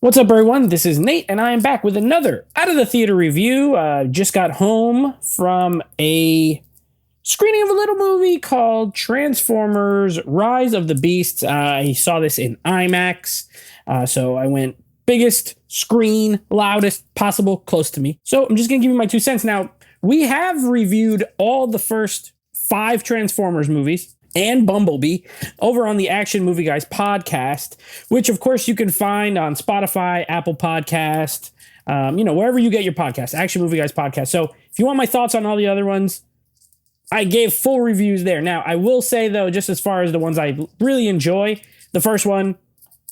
What's up, everyone? This is Nate, and I am back with another Out of the Theater review. Just got home from a screening of a little movie called Transformers Rise of the Beasts. I saw this in IMAX, so I went biggest screen, loudest possible, close to me. So I'm just going to give you my 2 cents. Now, we have reviewed all the first 5 Transformers movies and Bumblebee over on the Action Movie Guys podcast, which of course you can find on Spotify, Apple Podcast, wherever you get your podcast, Action Movie Guys podcast. So if you want my thoughts on all the other ones, I gave full reviews there. Now, I will say though, just as far as the ones I really enjoy, the first one,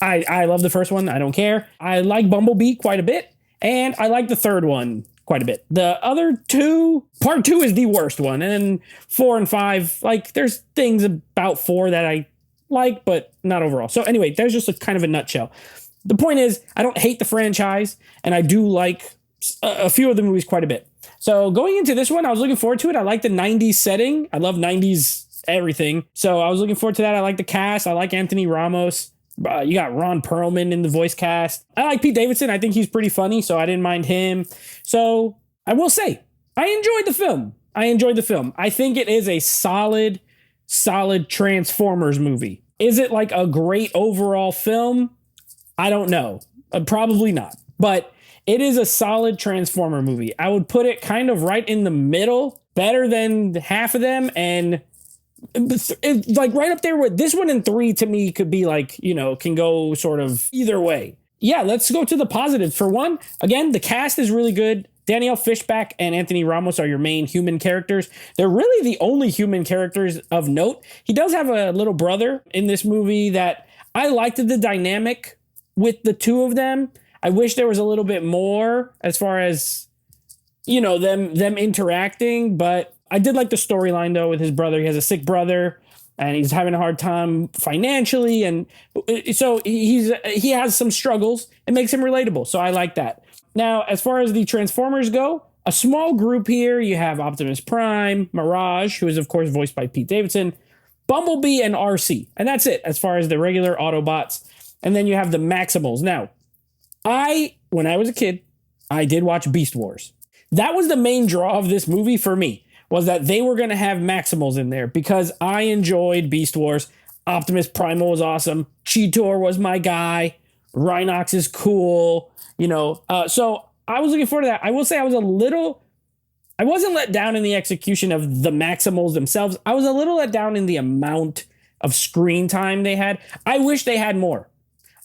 I love the first one. I don't care. I like Bumblebee quite a bit, and I like the third one quite a bit. The other two, part 2 is the worst one. And then 4 and 5, like there's things about 4 that I like, but not overall. So anyway, there's just a kind of a nutshell. The point is, I don't hate the franchise, and I do like a few of the movies quite a bit. So going into this one, I was looking forward to it. I like the 90s setting. I love 90s everything. So I was looking forward to that. I like the cast. I like Anthony Ramos. You got Ron Perlman in the voice cast. I like Pete Davidson. I think he's pretty funny, so I didn't mind him. So I will say, I enjoyed the film. I think it is a solid Transformers movie. Is it like a great overall film? I don't know. Probably not. But it is a solid Transformer movie. I would put it kind of right in the middle, better than half of them, and it's like right up there with this one. And 3 to me could be like, can go sort of either way. Yeah, let's go to the positives. For one, again, the cast is really good. Danielle Fishback and Anthony Ramos are your main human characters. They're really the only human characters of note. He does have a little brother in this movie that I liked the dynamic with the two of them. I wish there was a little bit more as far as, them interacting, but I did like the storyline though with his brother. He has a sick brother and he's having a hard time financially, and so he has some struggles. It makes him relatable, so I like that. Now, as far as the Transformers go, a small group here. You have Optimus Prime, Mirage, who is of course voiced by Pete Davidson, Bumblebee, and RC, and that's it as far as the regular Autobots. And then you have the Maximals. Now, when I was a kid, I did watch Beast Wars. That was the main draw of this movie for me, was that they were going to have Maximals in there because I enjoyed Beast Wars. Optimus Primal was awesome. Cheetor was my guy. Rhinox is cool. So I was looking forward to that. I will say I wasn't let down in the execution of the Maximals themselves. I was a little let down in the amount of screen time they had. I wish they had more.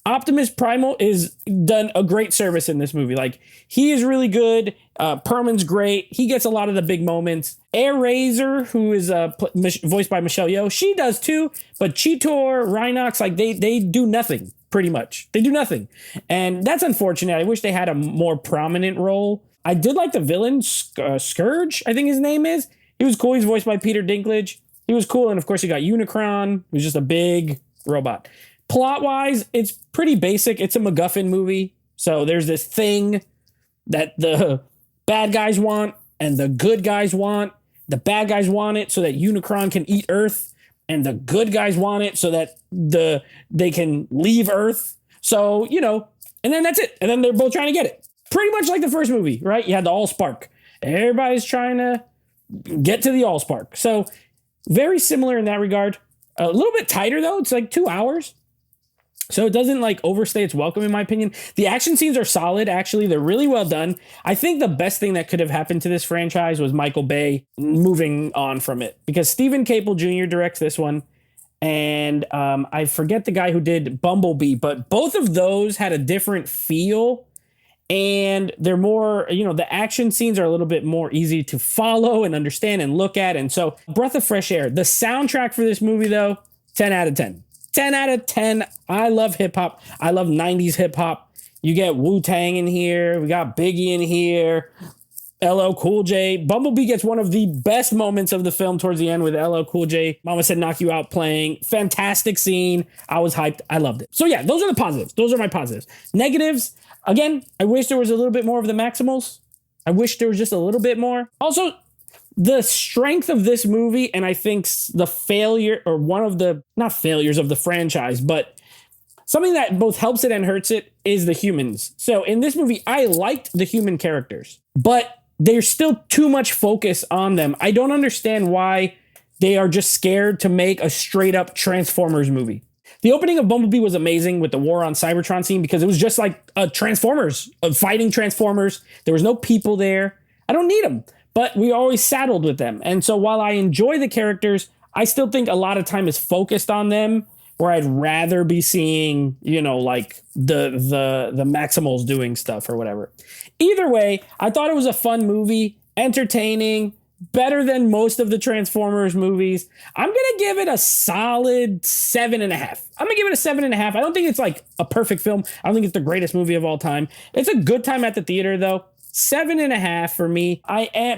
Optimus Primal is done a great service in this movie. Like, he is really good. Perlman's great. He gets a lot of the big moments. Air Razor, who is voiced by Michelle Yeoh, she does too. But Cheetor, Rhinox, like they do nothing, pretty much. They do nothing. And that's unfortunate. I wish they had a more prominent role. I did like the villain, Scourge, I think his name is. He was cool. He's voiced by Peter Dinklage. He was cool. And of course, you got Unicron, who's just a big robot. Plot-wise, it's pretty basic. It's a MacGuffin movie. So there's this thing that the bad guys want and the good guys want. The bad guys want it so that Unicron can eat Earth, and the good guys want it so that they can leave Earth. So, and then that's it. And then they're both trying to get it. Pretty much like the first movie, right? You had the Allspark. Everybody's trying to get to the Allspark. So very similar in that regard. A little bit tighter, though. It's like 2 hours. So it doesn't overstay its welcome, in my opinion. The action scenes are solid, actually. They're really well done. I think the best thing that could have happened to this franchise was Michael Bay moving on from it, because Stephen Caple Jr. directs this one. And I forget the guy who did Bumblebee, but both of those had a different feel. And they're more, the action scenes are a little bit more easy to follow and understand and look at. And so, breath of fresh air. The soundtrack for this movie, though, 10 out of 10. 10 out of 10. I love hip hop. I love 90s hip hop. You get Wu-Tang in here. We got Biggie in here. LL Cool J. Bumblebee gets one of the best moments of the film towards the end with LL Cool J. Mama Said Knock You Out playing. Fantastic scene. I was hyped. I loved it. So yeah, those are the positives. Those are my positives. Negatives, again, I wish there was a little bit more of the Maximals. I wish there was just a little bit more. Also, the strength of this movie, and I think the failure, or one of the, not failures of the franchise, but Something that both helps it and hurts it is the humans. So in this movie, I liked the human characters, but there's still too much focus on them. I don't understand why they are just scared to make a straight up Transformers movie. The opening of Bumblebee was amazing with the war on Cybertron scene because it was just like a Transformers, fighting Transformers. There was no people there. I don't need them, but we always saddled with them. And so while I enjoy the characters, I still think a lot of time is focused on them, where I'd rather be seeing, you know, like the Maximals doing stuff or whatever. Either way, I thought it was a fun movie, entertaining, better than most of the Transformers movies. I'm going to give it a solid 7.5. I'm going to give it a 7.5. I don't think it's like a perfect film. I don't think it's the greatest movie of all time. It's a good time at the theater though. 7.5 for me.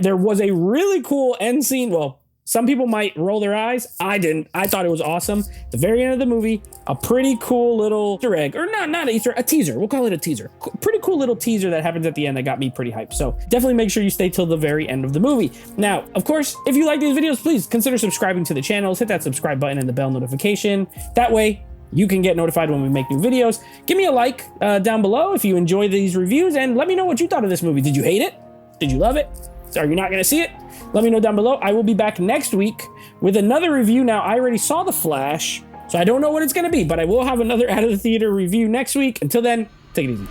There was a really cool end scene. Well, some people might roll their eyes. I didn't. I thought it was awesome. The very end of the movie, a pretty cool little Easter egg, or not an Easter, a teaser. We'll call it a teaser. Pretty cool little teaser that happens at the end that got me pretty hyped. So definitely make sure you stay till the very end of the movie. Now, of course, if you like these videos, please consider subscribing to the channels. Hit that subscribe button and the bell notification. That way, you can get notified when we make new videos. Give me a like down below if you enjoy these reviews, and let me know what you thought of this movie. Did you hate it? Did you love it? Are you not going to see it? Let me know down below. I will be back next week with another review. Now, I already saw The Flash, so I don't know what it's going to be, but I will have another Out of the Theater review next week. Until then, take it easy.